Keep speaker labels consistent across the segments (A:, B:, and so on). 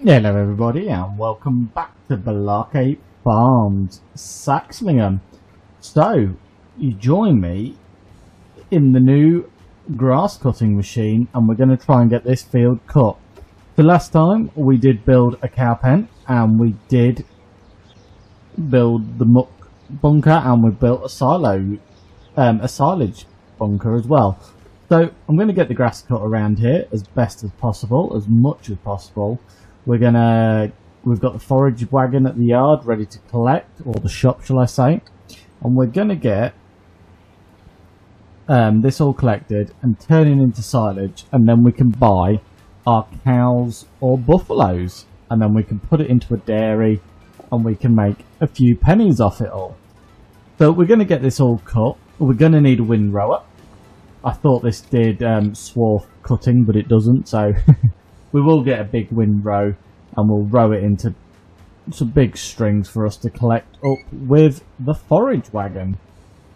A: Hello everybody and welcome back to Balake Farms, Saxlingham. So, you join me in the new grass cutting machine and we're going to try and get this field cut. So last time we did build a cow pen and we did build the muck bunker and we built a silage bunker as well. So I'm going to get the grass cut around here as best as possible, as much as possible. We've got the forage wagon at the yard ready to collect, or the shop shall I say, and we're gonna get this all collected and turning into silage, and then we can buy our cows or buffaloes, and then we can put it into a dairy and we can make a few pennies off it all. So we're gonna get this all cut. We're gonna need a windrower. I thought this did swarf cutting, but it doesn't, so we will get a big windrow and we'll row it into some big strings for us to collect up with the forage wagon.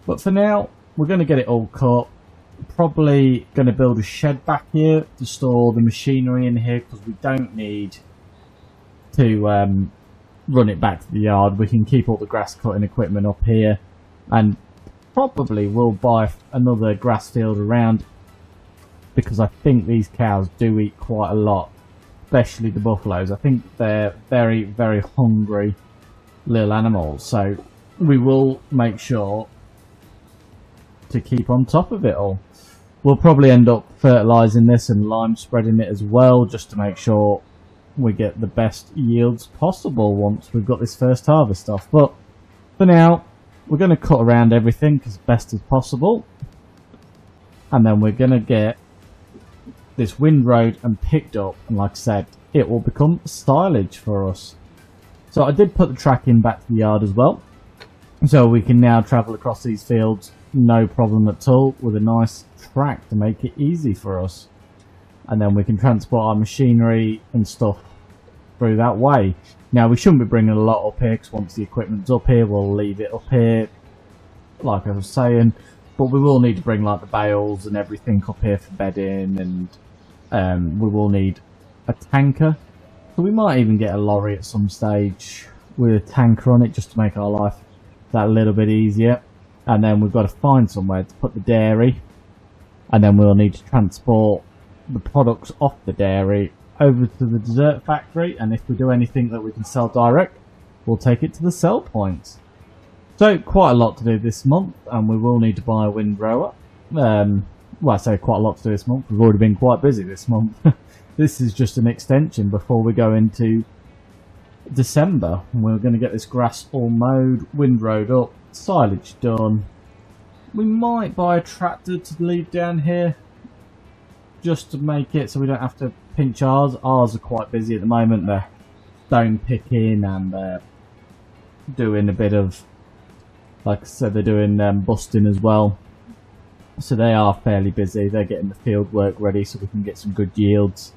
A: But for now, we're going to get it all cut. Probably going to build a shed back here to store the machinery in here because we don't need to run it back to the yard. We can keep all the grass cutting equipment up here, and probably we'll buy another grass field around, because I think these cows do eat quite a lot, especially the buffaloes. I think they're very, very hungry little animals, so we will make sure to keep on top of it all. We'll probably end up fertilising this and lime spreading it as well, just to make sure we get the best yields possible once we've got this first harvest off. But for now, we're going to cut around everything as best as possible, and then we're going to get this windrowed and picked up, and like I said, it will become silage for us. So I did put the track in back to the yard as well, so we can now travel across these fields no problem at all with a nice track to make it easy for us, and then we can transport our machinery and stuff through that way. Now we shouldn't be bringing a lot up here, because once the equipment's up here we'll leave it up here like I was saying, but we will need to bring like the bales and everything up here for bedding, and we will need a tanker, so we might even get a lorry at some stage with a tanker on it just to make our life that little bit easier. And then we've got to find somewhere to put the dairy, and then we'll need to transport the products off the dairy over to the dessert factory, and if we do anything that we can sell direct, we'll take it to the sell points. So quite a lot to do this month, and we will need to buy a windrower. Well, I say quite a lot to do this month. We've already been quite busy this month. This is just an extension before we go into December. We're going to get this grass all mowed, windrowed up, silage done. We might buy a tractor to leave down here just to make it so we don't have to pinch ours. Ours are quite busy at the moment. They're stone picking and they're doing a bit of, like I said, they're doing busting as well. So they are fairly busy. They're getting the field work ready so we can get some good yields.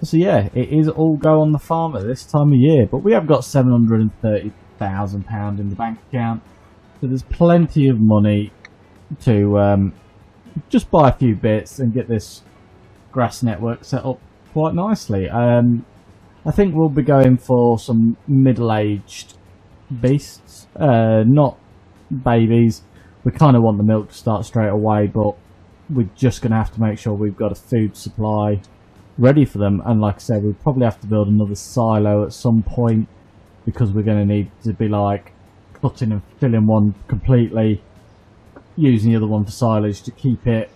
A: So yeah, it is all go on the farm at this time of year. But we have got £730,000 in the bank account. So there's plenty of money to just buy a few bits and get this grass network set up quite nicely. I think we'll be going for some middle-aged beasts, not babies. We kind of want the milk to start straight away, but we're just going to have to make sure we've got a food supply ready for them. And like I said, we'll probably have to build another silo at some point, because we're going to need to be like cutting and filling one completely, using the other one for silage to keep it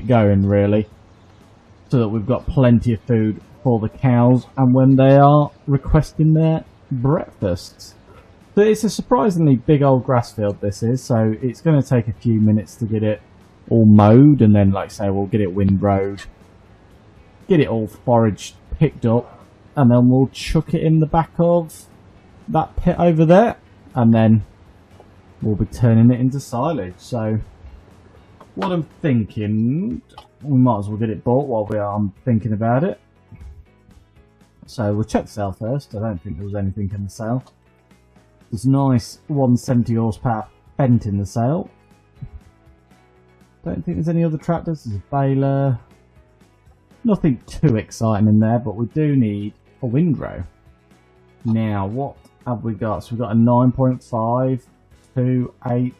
A: going really, so that we've got plenty of food for the cows and when they are requesting their breakfasts. So it's a surprisingly big old grass field this is, so it's going to take a few minutes to get it all mowed, and then like I say, we'll get it windrowed, get it all foraged, picked up, and then we'll chuck it in the back of that pit over there, and then we'll be turning it into silage. So what I'm thinking, we might as well get it bought while I'm thinking about it. So we'll check the sale first. I don't think there was anything in the sale. There's a nice 170 horsepower Fent in the sale. Don't think there's any other tractors. There's a baler. Nothing too exciting in there, but we do need a windrow. Now, what have we got? So we've got a 9.5, 2, 8,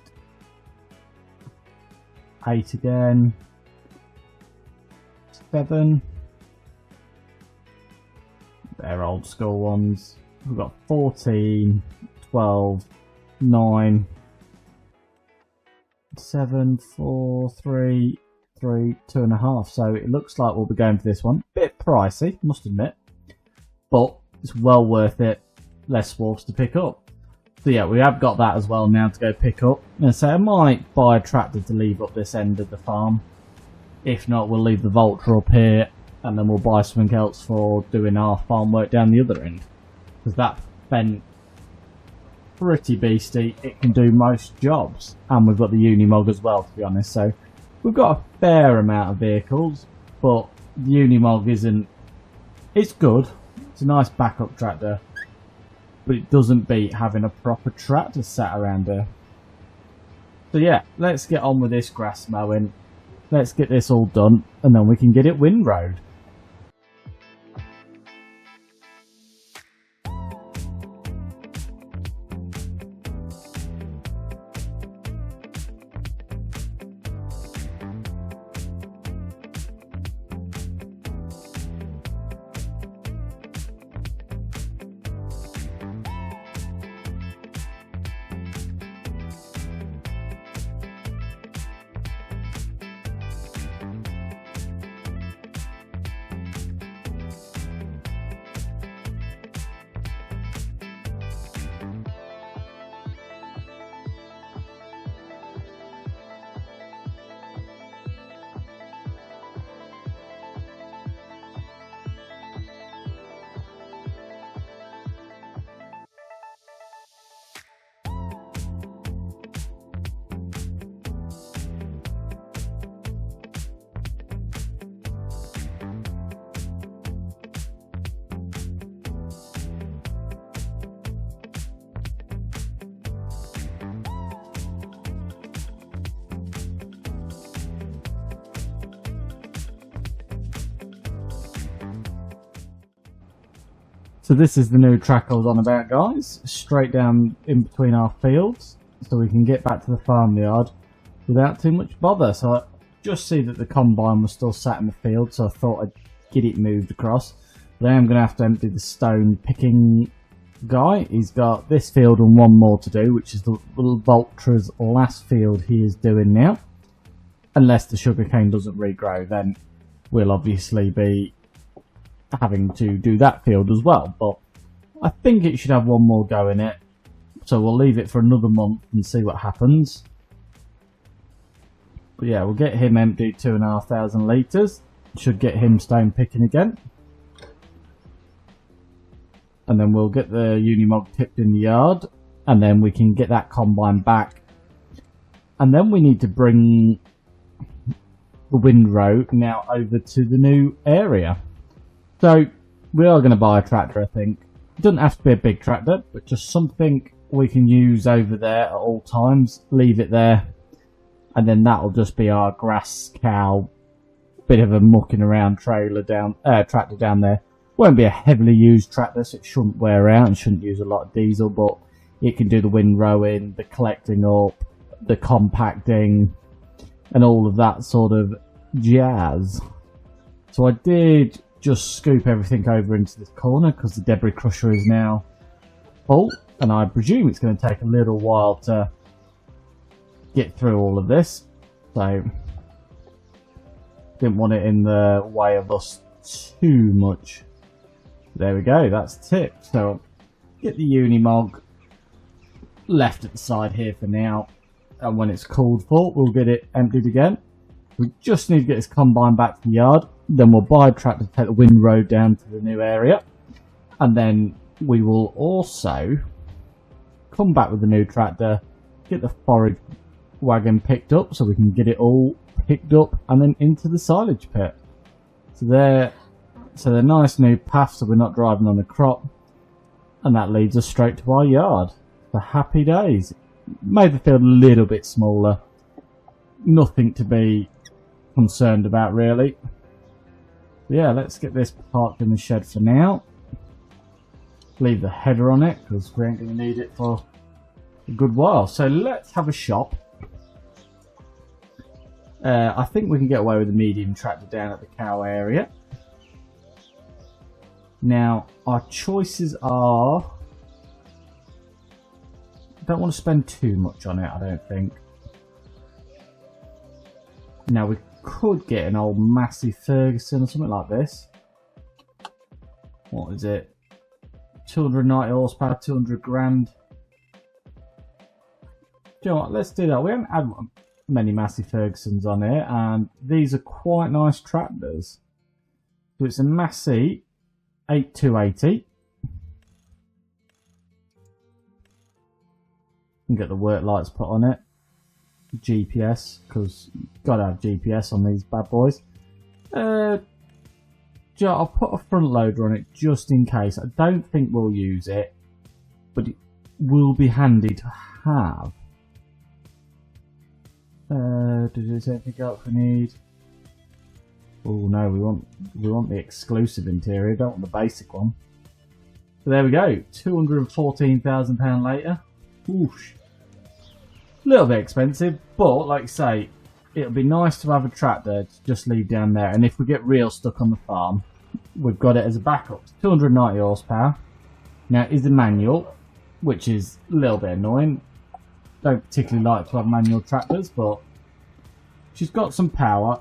A: 8 again, 7. They're old school ones. We've got 14, 12, 9, 7, 4, 3, 3, 2.5. So it looks like we'll be going for this one. Bit pricey, must admit, but it's well worth it. Less swarfs to pick up. So yeah, we have got that as well now to go pick up. And so I might buy a tractor to leave up this end of the farm. If not, we'll leave the Vulture up here, and then we'll buy something else for doing our farm work down the other end. Because that Fendt, pretty beastie, it can do most jobs. And we've got the Unimog as well, to be honest. So we've got a fair amount of vehicles, but the Unimog isn't... It's good. It's a nice backup tractor. But it doesn't beat having a proper tractor sat around here. So yeah, let's get on with this grass mowing. Let's get this all done, and then we can get it windrowed. So this is the new track I was on about, guys. Straight down in between our fields, so we can get back to the farmyard without too much bother. So I just see that the combine was still sat in the field, so I thought I'd get it moved across. But I am going to have to empty the stone picking guy. He's got this field and one more to do, which is the little Vulture's last field he is doing now. Unless the sugarcane doesn't regrow, then we'll obviously be having to do that field as well, but I think it should have one more go in it, so we'll leave it for another month and see what happens. But yeah, we'll get him emptied 2,500 litres, should get him stone picking again, and then we'll get the Unimog tipped in the yard, and then we can get that combine back, and then we need to bring the windrow now over to the new area. So, we are going to buy a tractor, I think. It doesn't have to be a big tractor, but just something we can use over there at all times. Leave it there. And then that'll just be our grass cow, bit of a mucking around trailer tractor down there. Won't be a heavily used tractor, so it shouldn't wear out and shouldn't use a lot of diesel, but it can do the windrowing, the collecting up, the compacting, and all of that sort of jazz. So I did just scoop everything over into this corner because the debris crusher is now full, and I presume it's going to take a little while to get through all of this, so didn't want it in the way of us too much. There we go, that's tipped. So get the Unimog left at the side here for now, and when it's called for, we'll get it emptied again. We just need to get this combine back to the yard. Then we'll buy a tractor to take the windrow down to the new area. And then we will also come back with the new tractor, get the forage wagon picked up so we can get it all picked up and then into the silage pit. So they're nice new paths, so we're not driving on the crop. And that leads us straight to our yard. For happy days. Made the field a little bit smaller. Nothing to be concerned about really. Yeah, let's get this parked in the shed for now. leave the header on it because we ain't going to need it for a good while. So let's have a shop. I think we can get away with a medium tractor down at the cow area. Now, our choices are... I don't want to spend too much on it, I don't think. Now, we could get an old Massey Ferguson or something like this. What is it? 290 horsepower, 200 grand. Do you know what? Let's do that. We haven't had many Massey Fergusons on here, and these are quite nice tractors. So it's a Massey 8280. You can get the work lights put on it. GPS, because you've got to have GPS on these bad boys. I'll put a front loader on it just in case. I don't think we'll use it, but it will be handy to have. Does anything else we need? Oh no, we want the exclusive interior, don't want the basic one. So there we go, £214,000 later. Whoosh. A little bit expensive, but like I say, it'll be nice to have a tractor to just leave down there, and if we get real stuck on the farm, we've got it as a backup. It's 290 horsepower. Now it is a manual, which is a little bit annoying. Don't particularly like to have manual tractors, but she's got some power,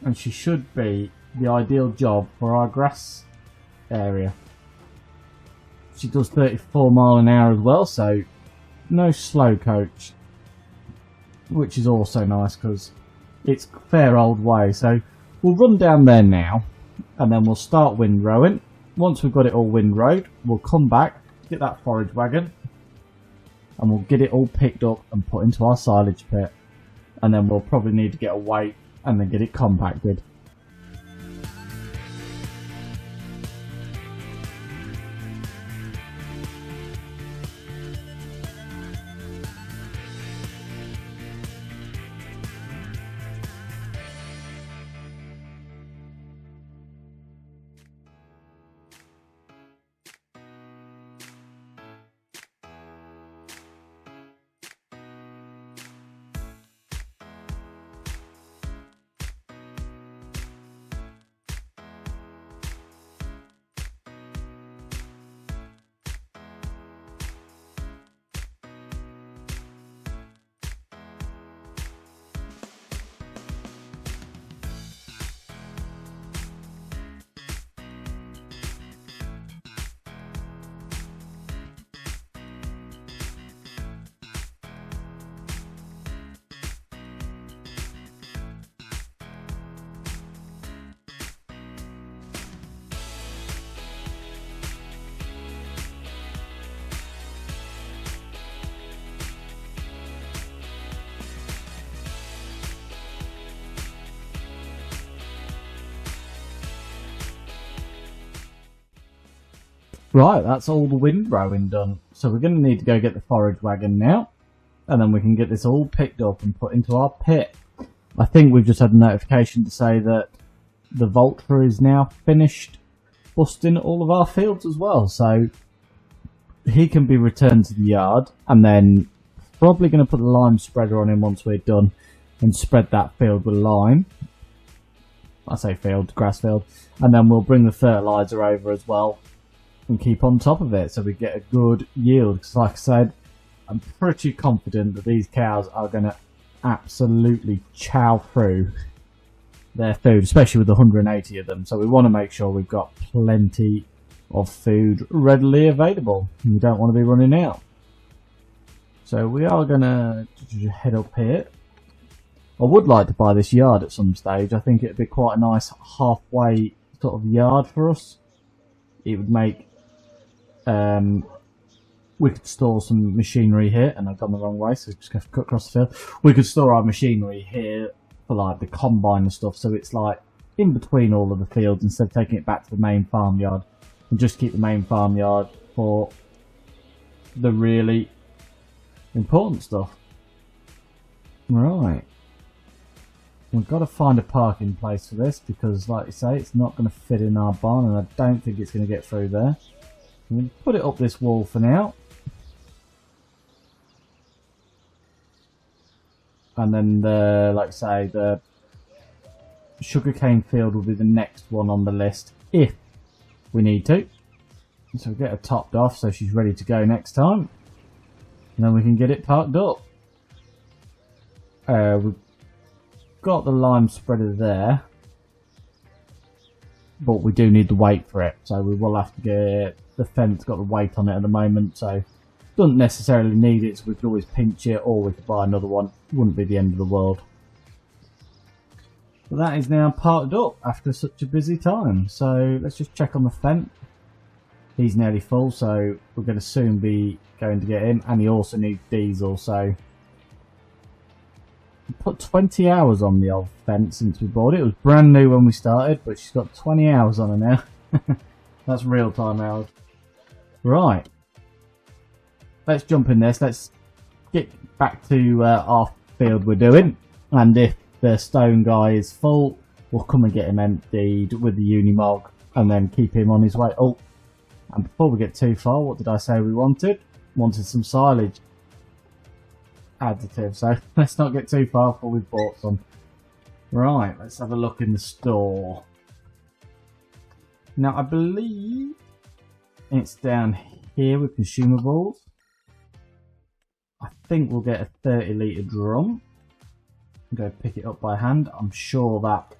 A: and she should be the ideal job for our grass area. She does 34 mile an hour as well, so no slow coach, which is also nice because it's a fair old way. So we'll run down there now, and then we'll start windrowing. Once we've got it all windrowed, we'll come back, get that forage wagon, and we'll get it all picked up and put into our silage pit. And then we'll probably need to get a weight and then get it compacted. Right, that's all the windrowing done. So we're going to need to go get the forage wagon now, and then we can get this all picked up and put into our pit. I think we've just had a notification to say that the Voltra is now finished busting all of our fields as well. So he can be returned to the yard, and then probably going to put the lime spreader on him once we're done and spread that field with lime. I say field, grass field. And then we'll bring the fertiliser over as well and keep on top of it so we get a good yield. Because like I said, I'm pretty confident that these cows are going to absolutely chow through their food, especially with 180 of them. So we want to make sure we've got plenty of food readily available, and we don't want to be running out. So we are going to head up here. I would like to buy this yard at some stage. I think it would be quite a nice halfway sort of yard for us. It would make we could store some machinery here, and I've gone the wrong way, so just have to cut across the field. We could store our machinery here for like the combine and stuff, so it's like in between all of the fields instead of taking it back to the main farmyard, and just keep the main farmyard for the really important stuff. Right. We've got to find a parking place for this because, like you say, it's not going to fit in our barn, and I don't think it's going to get through there. I'm going to put it up this wall for now. And then the, like I say, the sugarcane field will be the next one on the list if we need to. So we get her topped off so she's ready to go next time. And then we can get it parked up. We've got the lime spreader there. But we do need the weight for it. So we will have to get the fence, got the weight on it at the moment. So doesn't necessarily need it. So we could always pinch it or we could buy another one. Wouldn't be the end of the world. But that is now parked up after such a busy time. So let's just check on the fence. He's nearly full, so we're going to soon be going to get him. And he also needs diesel, so we put 20 hours on the old fence since we bought it. It was brand new when we started, but she's got 20 hours on her now. That's real time hours. Right. Let's jump in this. Let's get back to our field we're doing. And if the stone guy is full, we'll come and get him emptied with the Unimog and then keep him on his way. Oh, and before we get too far, what did I say we wanted? Wanted some silage additive. So let's not get too far before we've bought some. Right, let's have a look in the store. Now I believe it's down here with consumables. I think we'll get a 30 litre drum. Go pick it up by hand. I'm sure that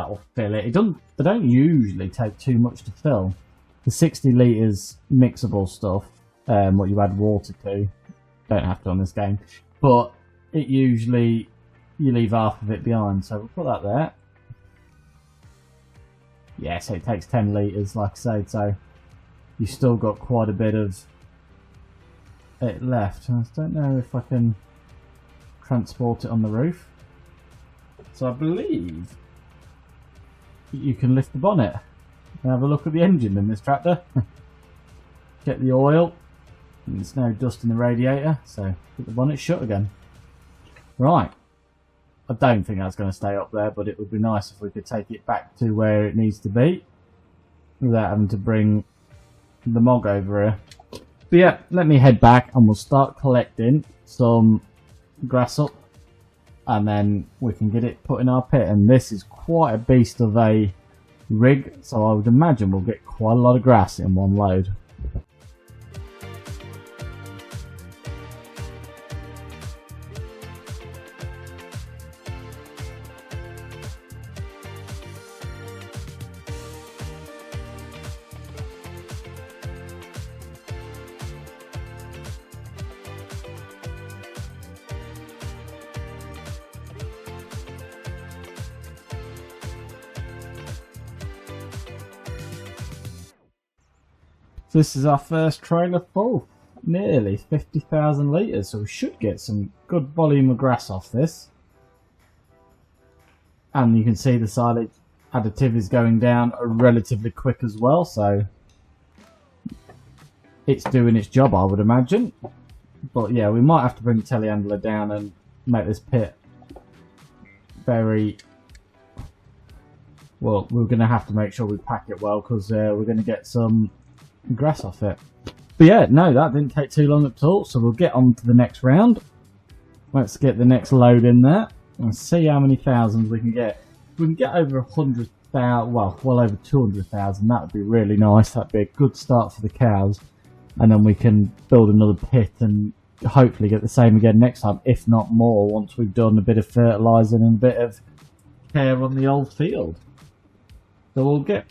A: will fill it. They don't usually take too much to fill. The 60 litres mixable stuff, what you add water to, don't have to on this game, but it usually, you leave half of it behind, so we'll put that there. Yeah, so it takes 10 litres, like I said, so you've still got quite a bit of it left. I don't know if I can transport it on the roof. So I believe you can lift the bonnet and have a look at the engine in this tractor. Get the oil. And there's no dust in the radiator, so put the bonnet shut again. Right. I don't think that's going to stay up there, but it would be nice if we could take it back to where it needs to be without having to bring the mog over here. But yeah, let me head back and we'll start collecting some grass up and then we can get it put in our pit. And this is quite a beast of a rig, so I would imagine we'll get quite a lot of grass in one load. So this is our first trailer full, nearly 50,000 litres, so we should get some good volume of grass off this. And you can see the silage additive is going down relatively quick as well, so it's doing its job, I would imagine. But yeah, we might have to bring the telehandler down and make this pit very... Well, we're going to have to make sure we pack it well because we're going to get some grass off it. But yeah, no, that didn't take too long at all, so we'll get on to the next round. Let's get the next load in there and see how many thousands we can get. If we can get over 100,000, well over 200,000, that would be really nice. That'd be a good start for the cows, and then we can build another pit and hopefully get the same again next time, if not more, once we've done a bit of fertilising and a bit of care on the old field. So we'll get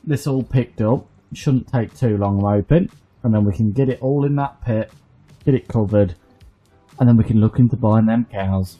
A: this all picked up. It shouldn't take too long, I'm hoping, and then we can get it all in that pit, get it covered, and then we can look into buying them cows.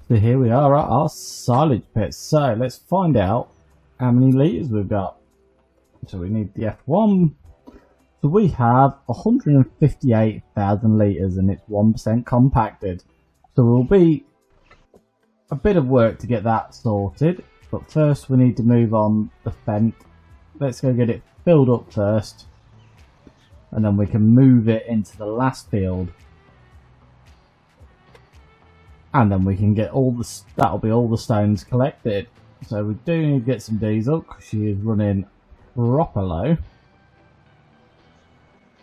A: So here we are at our silage pit. So let's find out how many litres we've got. So we need the F1. So we have 158,000 litres and it's 1% compacted. So it will be a bit of work to get that sorted. But first we need to move on the Fent. Let's go get it filled up first. And then we can move it into the last field. And then we can get all the, that'll be all the stones collected. So we do need to get some diesel because she is running proper low.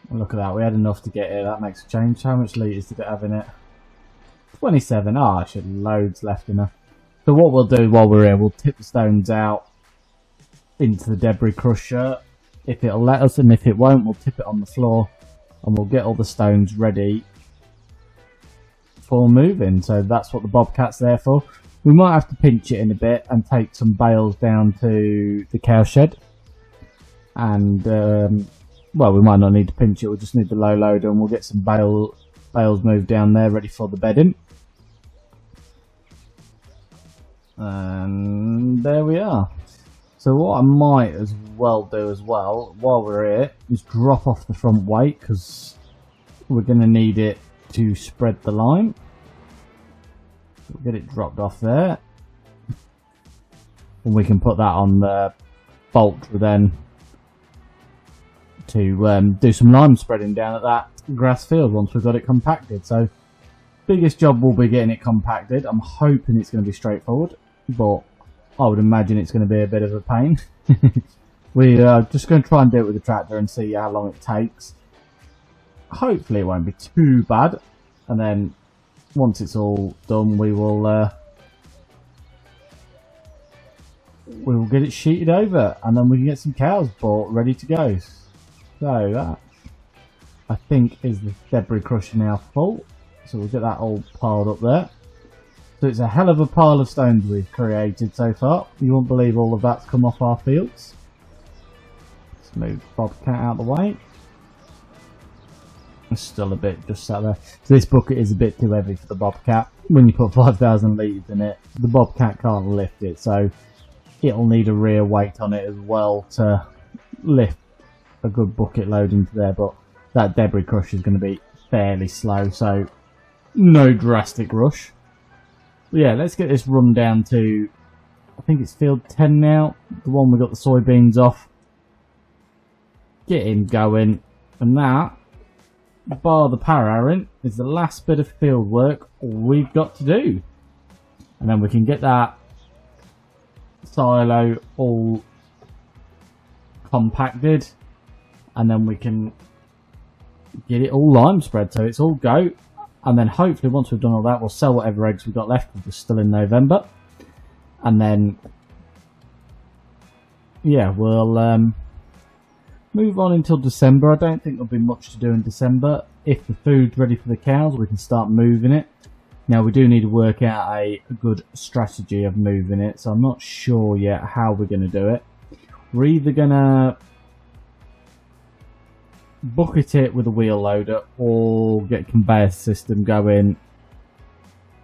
A: Look at that, we had enough to get here, that makes a change. How much litres did it have in it? 27, ah, she had loads left in her. So what we'll do while we're here, we'll tip the stones out into the debris crusher. If it'll let us, and if it won't, we'll tip it on the floor. And we'll get all the stones ready for moving. So that's what the bobcat's there for. We might have to pinch it in a bit and take some bales down to the cow shed. And, well, we might not need to pinch it, we'll just need the low loader and we'll get some bales moved down there ready for the bedding. And there we are. So what I might as well do as well, while we're here, is drop off the front weight because we're going to need it to spread the lime. We'll get it dropped off there. And we can put that on the bolt then to do some lime spreading down at that grass field once we've got it compacted. So biggest job will be getting it compacted. I'm hoping it's going to be straightforward, but I would imagine it's going to be a bit of a pain. We are just going to try and do it with the tractor and see how long it takes. Hopefully it won't be too bad, and then once it's all done we will get it sheeted over and then we can get some cows bought ready to go. So that I think is the debris crusher now full, so we'll get that all piled up there. So it's a hell of a pile of stones we've created so far. You won't believe all of that's come off our fields. Let's move the bobcat out of the way. It's still a bit just sat there. So this bucket is a bit too heavy for the bobcat. When you put 5,000 litres in it, the bobcat can't lift it, so it'll need a rear weight on it as well to lift a good bucket load into there. But that debris crush is going to be fairly slow, so no drastic rush. But yeah, let's get this run down to, I think it's field 10 now, the one we got the soybeans off. Get him going, and that, bar the para-harrowing, is the last bit of field work we've got to do. And then we can get that silo all compacted, and then we can get it all lime spread so it's all go. And then hopefully once we've done all that, we'll sell whatever eggs we've got left because we're still in November. And then, yeah, we'll move on until December. I don't think there'll be much to do in December. If the food's ready for the cows, we can start moving it. Now, we do need to work out a good strategy of moving it, so I'm not sure yet how we're going to do it. We're either going to bucket it with a wheel loader or get a conveyor system going.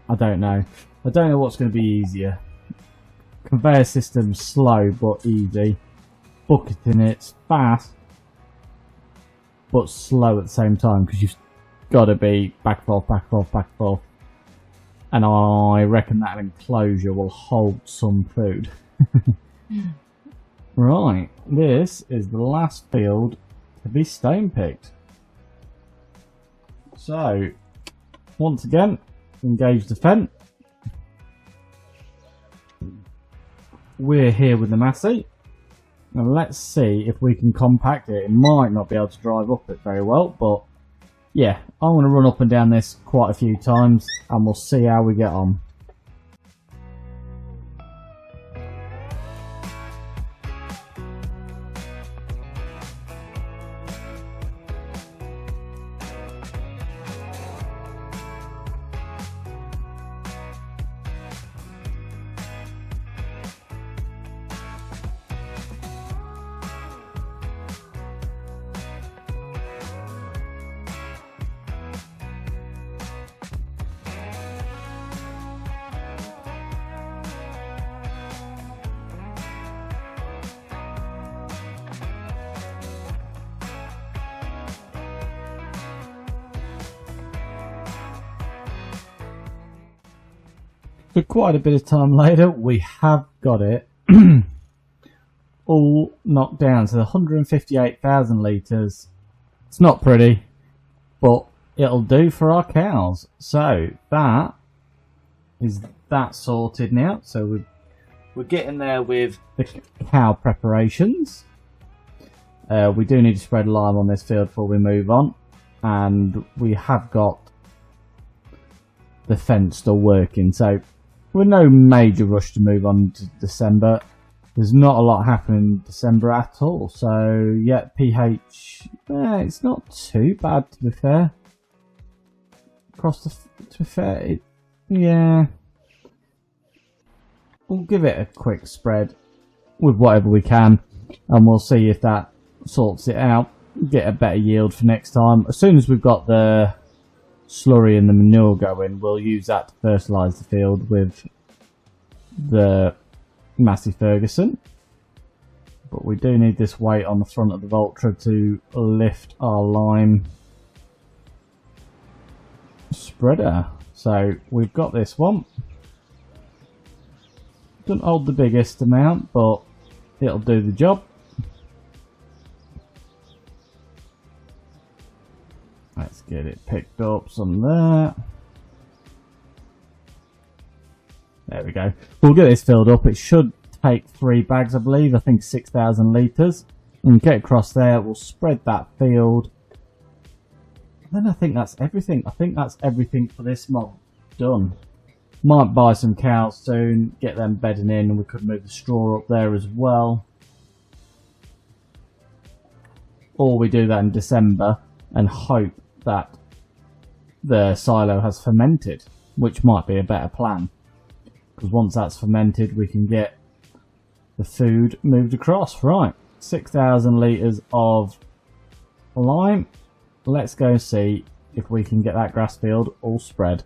A: I don't know. I don't know what's going to be easier. Conveyor system's slow but easy. Bucketing it's fast but slow at the same time because you've got to be back forth, back forth, back forth. And I reckon that enclosure will hold some food. Right, this is the last field to be stone picked. So, once again, engage the Fent. We're here with the Massey. And let's see if we can compact it. It might not be able to drive up it very well, but yeah, I'm going to run up and down this quite a few times and we'll see how we get on. So quite a bit of time later, we have got it all knocked down to 158,000 litres. It's not pretty, but it'll do for our cows. So that is that sorted now. So we're getting there with the cow preparations. We do need to spread lime on this field before we move on, and we have got the fence still working, so we're no major rush to move on to December. There's not a lot happening in December at all, so yeah, pH, it's not too bad, to be fair. To be fair, yeah, we'll give it a quick spread with whatever we can, and we'll see if that sorts it out. Get a better yield for next time. As soon as we've got the slurry and the manure going, we'll use that to fertilise the field with the Massey Ferguson. But we do need this weight on the front of the Voltra to lift our lime spreader. So we've got this one. Doesn't hold the biggest amount, but it'll do the job. Let's get it picked up some there. There we go. We'll get this filled up. It should take 3 bags, I believe. I think 6,000 litres. And get across there. We'll spread that field. And then I think that's everything. I think that's everything for this month done. Might buy some cows soon. Get them bedding in. And we could move the straw up there as well. Or we do that in December and hope that the silo has fermented, which might be a better plan, because once that's fermented we can get the food moved across. Right, 6,000 litres of lime. Let's go see if we can get that grass field all spread.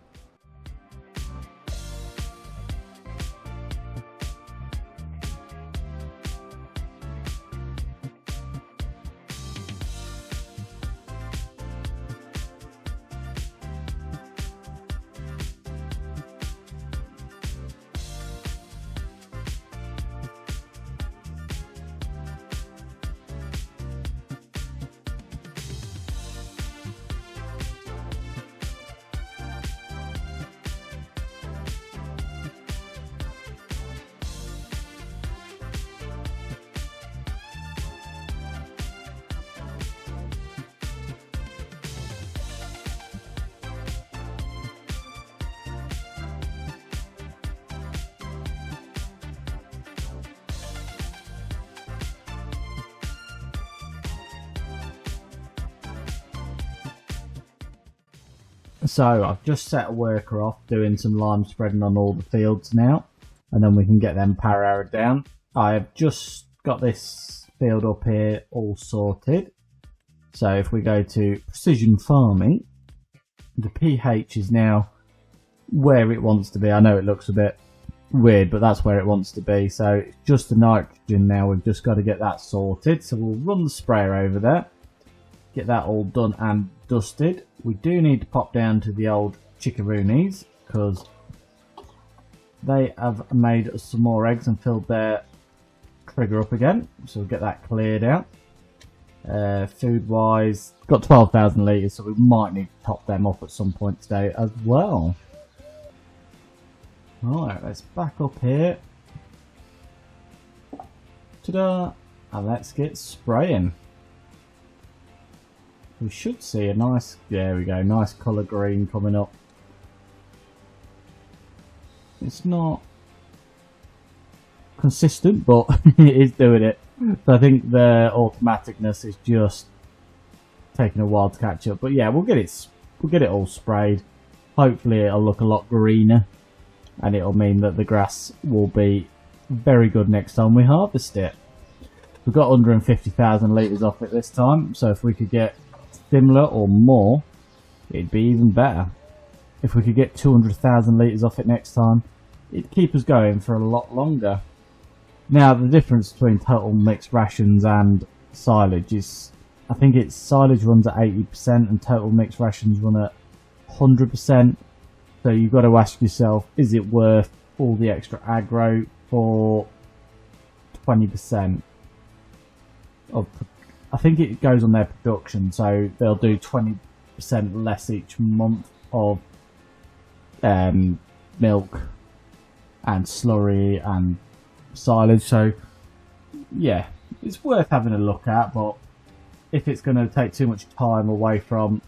A: So I've just set a worker off doing some lime spreading on all the fields now, and then we can get them power down. I've just got this field up here all sorted. So if we go to precision farming, the pH is now where it wants to be. I know it looks a bit weird, but that's where it wants to be. So it's just the nitrogen now. We've just got to get that sorted. So we'll run the sprayer over there, get that all done and dusted. We do need to pop down to the old chickaroonies because they have made some more eggs and filled their trigger up again. So we'll get that cleared out. Food wise, got 12,000 litres, so we might need to top them up at some point today as well. Right, let's back up here. Ta-da! And let's get spraying. We should see a nice, there we go, nice colour green coming up. It's not consistent, but it is doing it. So I think the automaticness is just taking a while to catch up. But yeah, we'll get it all sprayed. Hopefully it'll look a lot greener, and it'll mean that the grass will be very good next time we harvest it. We've got 150,000 litres off it this time, so if we could get similar or more, it'd be even better. If we could get 200,000 litres off it next time, it'd keep us going for a lot longer. Now the difference between total mixed rations and silage is, I think it's silage runs at 80% and total mixed rations run at 100%. So you've got to ask yourself, is it worth all the extra aggro for 20% of, I think it goes on their production, so they'll do 20% less each month of milk and slurry and silage. So yeah, it's worth having a look at, but if it's going to take too much time away from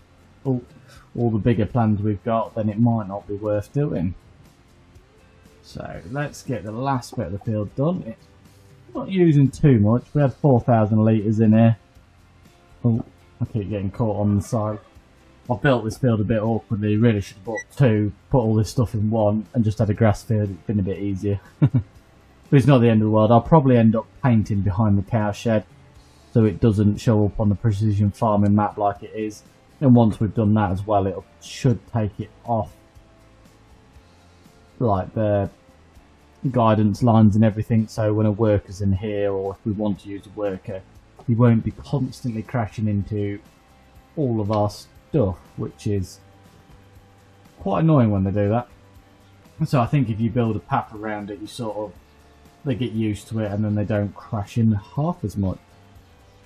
A: all the bigger plans we've got, then it might not be worth doing. So let's get the last bit of the field done. It's not using too much. We had 4,000 litres in here. Oh, I keep getting caught on the side. I built this field a bit awkwardly. Really should have bought two, put all this stuff in one, and just had a grass field. It's been a bit easier. But it's not the end of the world. I'll probably end up painting behind the cow shed so it doesn't show up on the precision farming map like it is. And once we've done that as well, it should take it off like the guidance lines and everything. So when a worker's in here, or if we want to use a worker, he won't be constantly crashing into all of our stuff, which is quite annoying when they do that. So I think if you build a path around it, they get used to it and then they don't crash in half as much.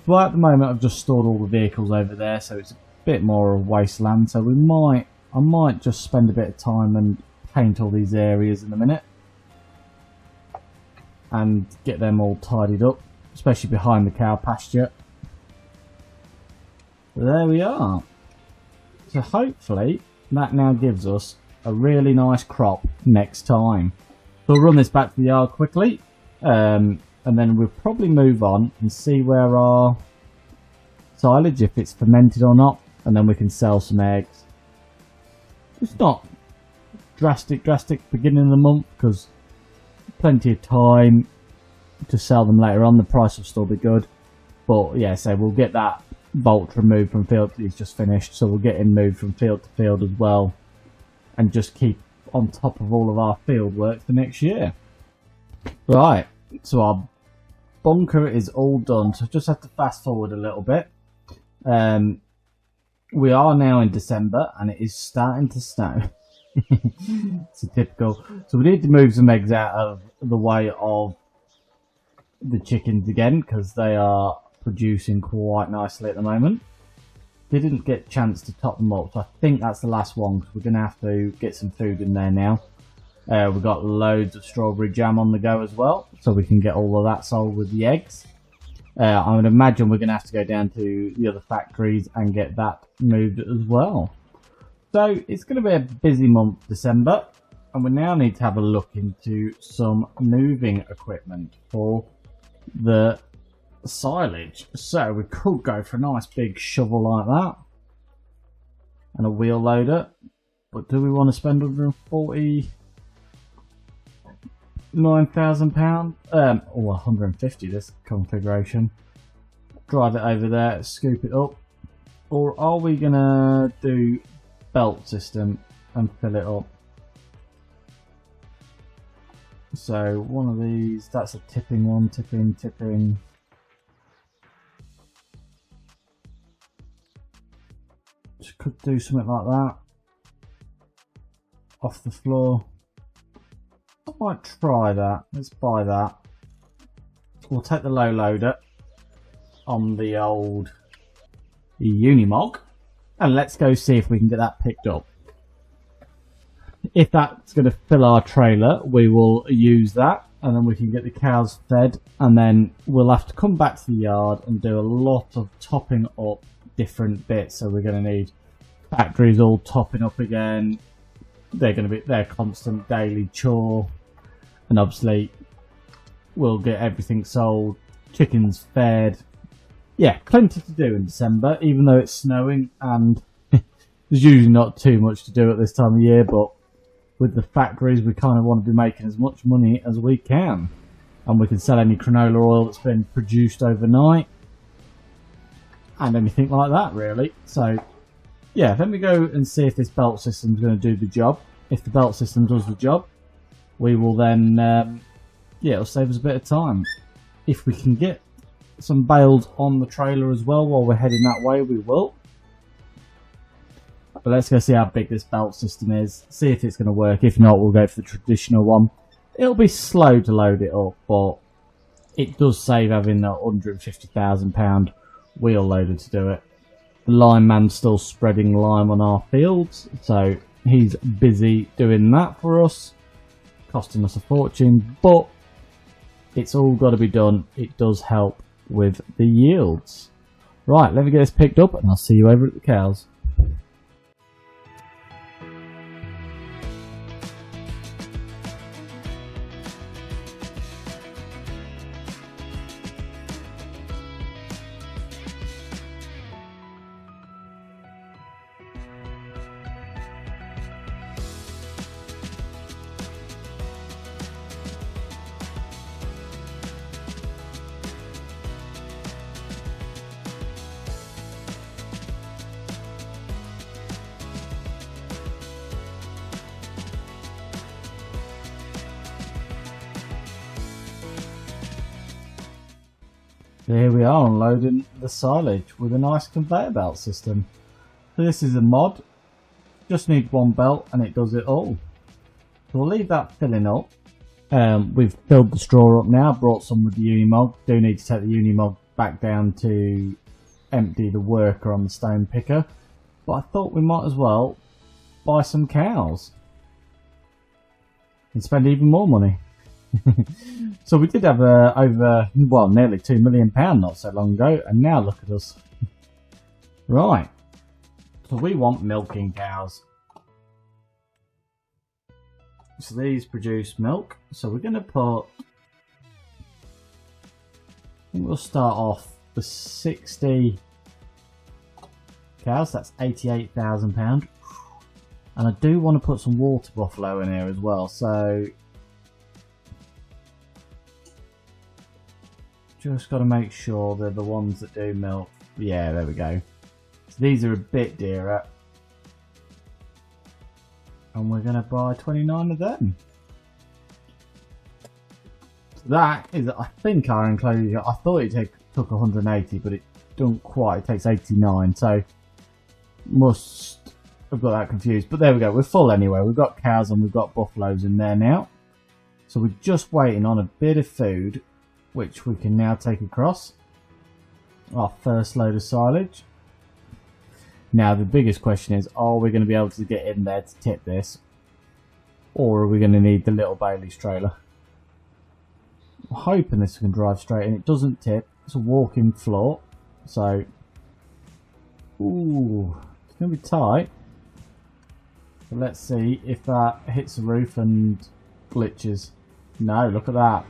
A: But at the moment I've just stored all the vehicles over there, so it's a bit more of a wasteland. So I might just spend a bit of time and paint all these areas in a minute and get them all tidied up, especially behind the cow pasture. So there we are. So hopefully that now gives us a really nice crop next time. We'll run this back to the yard quickly, and then we'll probably move on and see where our silage, if it's fermented or not, and then we can sell some eggs. It's not drastic beginning of the month because plenty of time to sell them later on. The price will still be good, but yeah, so we'll get that bolt removed from field. He's just finished, so we'll get him moved from field to field as well, and just keep on top of all of our field work for next year. Right, so our bunker is all done, so just have to fast forward a little bit. We are now in December and it is starting to snow. It's a typical. So we need to move some eggs out of the way of the chickens again, because they are producing quite nicely at the moment. Didn't get a chance to top them up, so I think that's the last one, because we're going to have to get some food in there now. We've got loads of strawberry jam on the go as well, so we can get all of that sold with the eggs. I would imagine we're going to have to go down to the other factories and get that moved as well. So it's going to be a busy month, December, and we now need to have a look into some moving equipment for the silage. So we could go for a nice big shovel like that and a wheel loader, but do we want to spend £149,000 or 150 this configuration? Drive it over there, scoop it up, or are we gonna do belt system and fill it up? So one of these, that's a tipping one, tipping. Just could do something like that off the floor. I might try that. Let's buy that. We'll take the low loader on the old Unimog and let's go see if we can get that picked up. If that's going to fill our trailer, we will use that, and then we can get the cows fed, and then we'll have to come back to the yard and do a lot of topping up different bits. So we're going to need factories all topping up again. They're going to be their constant daily chore, and obviously we'll get everything sold, chickens fed. Yeah, plenty to do in December, even though it's snowing, and there's usually not too much to do at this time of year, but with the factories we kind of want to be making as much money as we can, and we can sell any canola oil that's been produced overnight and anything like that really. So yeah, let me go and see if this belt system is going to do the job. If the belt system does the job, we will then yeah, it'll save us a bit of time. If we can get some bales on the trailer as well while we're heading that way, we will. But let's go see how big this belt system is, see if it's going to work. If not, we'll go for the traditional one. It'll be slow to load it up, but it does save having a £150,000 wheel loader to do it. The lineman's still spreading lime on our fields, so he's busy doing that for us, costing us a fortune, but it's all got to be done. It does help with the yields. Right, let me get this picked up and I'll see you over at the cows. Here we are unloading the silage with a nice conveyor belt system. So this is a mod, just need one belt and it does it all. So we'll leave that filling up. We've filled the straw up now, brought some with the Unimog. Do need to take the Unimog back down to empty the worker on the stone picker. But I thought we might as well buy some cows and spend even more money. So we did have over, well, nearly £2 million not so long ago, and now look at us. Right, so we want milking cows. So these produce milk, so we're going to put, I think we'll start off with 60 cows, that's £88,000. And I do want to put some water buffalo in here as well, so just got to make sure they're the ones that do milk. Yeah, there we go. So these are a bit dearer. And we're going to buy 29 of them. So that is, I think, our enclosure. I thought it took 180, but it don't quite. It takes 89, so must have got that confused. But there we go. We're full anyway. We've got cows and we've got buffaloes in there now. So we're just waiting on a bit of food, which we can now take across. Our first load of silage. Now the biggest question is, are we going to be able to get in there to tip this? Or are we going to need the little Bailey's trailer? I'm hoping this can drive straight in. It doesn't tip. It's a walking floor. So, ooh, it's going to be tight. But let's see if that hits the roof and glitches. No, look at that.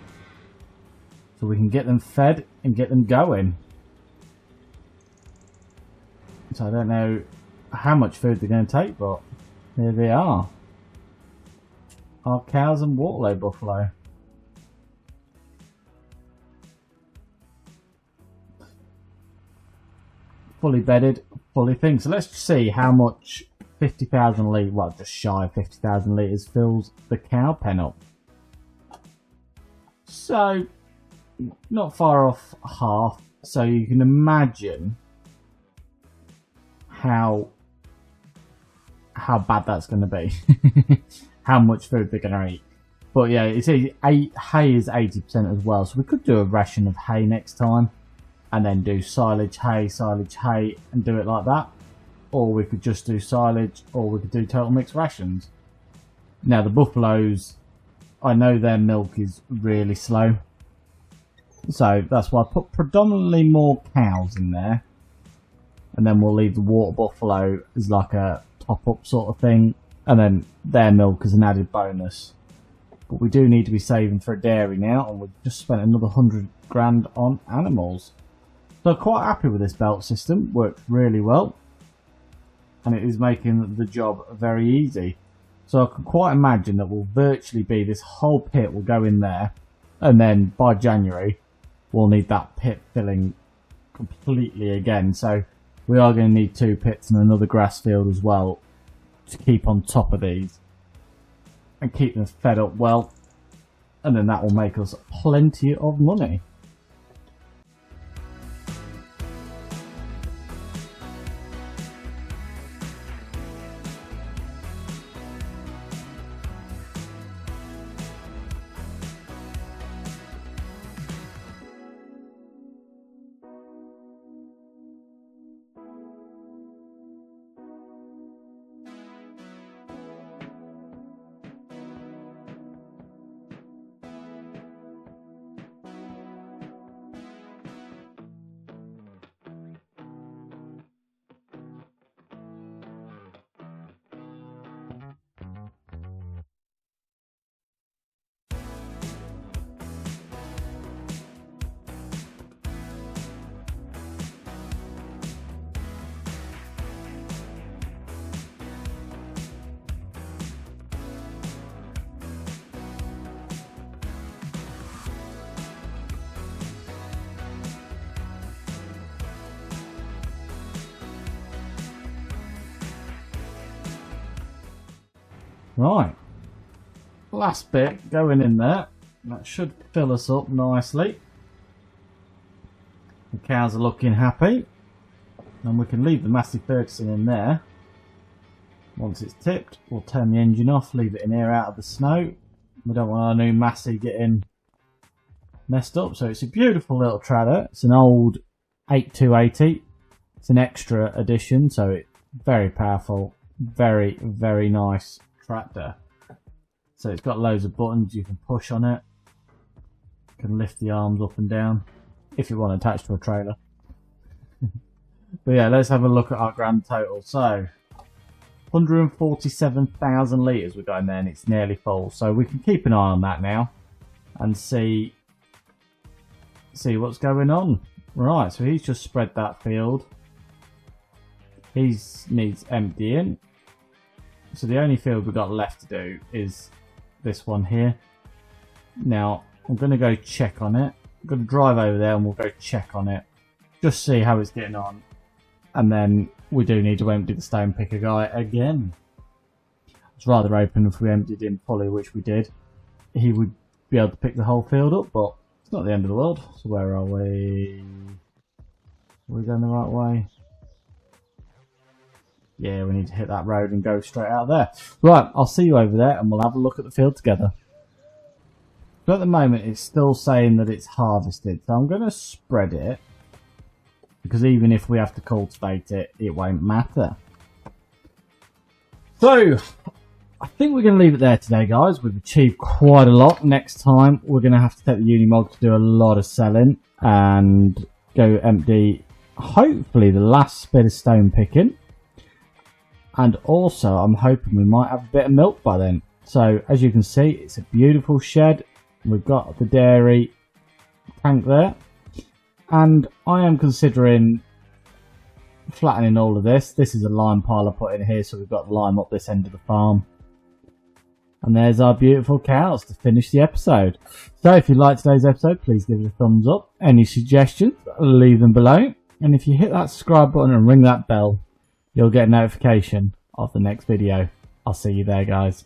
A: So we can get them fed and get them going. So I don't know how much food they're going to take, but here they are. Our cows and Waterloo buffalo. Fully bedded, fully thing. So let's see how much 50,000 litres, well, just shy of 50,000 litres fills the cow pen up. So not far off half, so you can imagine how bad that's going to be. How much food they're going to eat. But yeah, it's hay is 80% as well, so we could do a ration of hay next time and then do silage hay, and do it like that. Or we could just do silage, or we could do total mixed rations. Now the buffaloes, I know their milk is really slow, so that's why I put predominantly more cows in there, and then we'll leave the water buffalo as like a top up sort of thing, and then their milk as an added bonus. But we do need to be saving for a dairy now, and we've just spent another 100 grand on animals. So quite happy with this belt system, works really well, and it is making the job very easy. So I can quite imagine that will virtually be this whole pit will go in there, and then by January we'll need that pit filling completely again. So we are going to need 2 pits and another grass field as well to keep on top of these and keep them fed up well, and then that will make us plenty of money. Right. Last bit going in there. That should fill us up nicely. The cows are looking happy. And we can leave the Massey Ferguson in there. Once it's tipped, we'll turn the engine off, leave it in here out of the snow. We don't want our new Massey getting messed up. So it's a beautiful little tractor. It's an old 8280. It's an extra edition, so it's very powerful. Very, very nice tractor. So it's got loads of buttons you can push on it. You can lift the arms up and down if you want to attach to a trailer. But yeah, let's have a look at our grand total. So 147,000 litres we've got in there, and it's nearly full. So we can keep an eye on that now and see what's going on. Right, so he's just spread that field. He needs emptying. So the only field we've got left to do is this one here. Now I'm going to go check on it. I'm going to drive over there and we'll go check on it. Just see how it's getting on. And then we do need to empty the stone picker guy again. It's rather open if we emptied him fully, which we did. He would be able to pick the whole field up, but it's not the end of the world. So where are we? Are we going the right way? Yeah, we need to hit that road and go straight out there. Right, I'll see you over there and we'll have a look at the field together. But at the moment it's still saying that it's harvested, so I'm going to spread it. Because even if we have to cultivate it, it won't matter. So, I think we're going to leave it there today, guys. We've achieved quite a lot. Next time, we're going to have to take the Unimog to do a lot of selling. And go empty, hopefully, the last bit of stone picking. And also, I'm hoping we might have a bit of milk by then. So, as you can see, it's a beautiful shed. We've got the dairy tank there. And I am considering flattening all of this. This is a lime pile I put in here, so we've got the lime up this end of the farm. And there's our beautiful cows to finish the episode. So if you liked today's episode, please give it a thumbs up. Any suggestions, leave them below. And if you hit that subscribe button and ring that bell, you'll get a notification of the next video. I'll see you there, guys.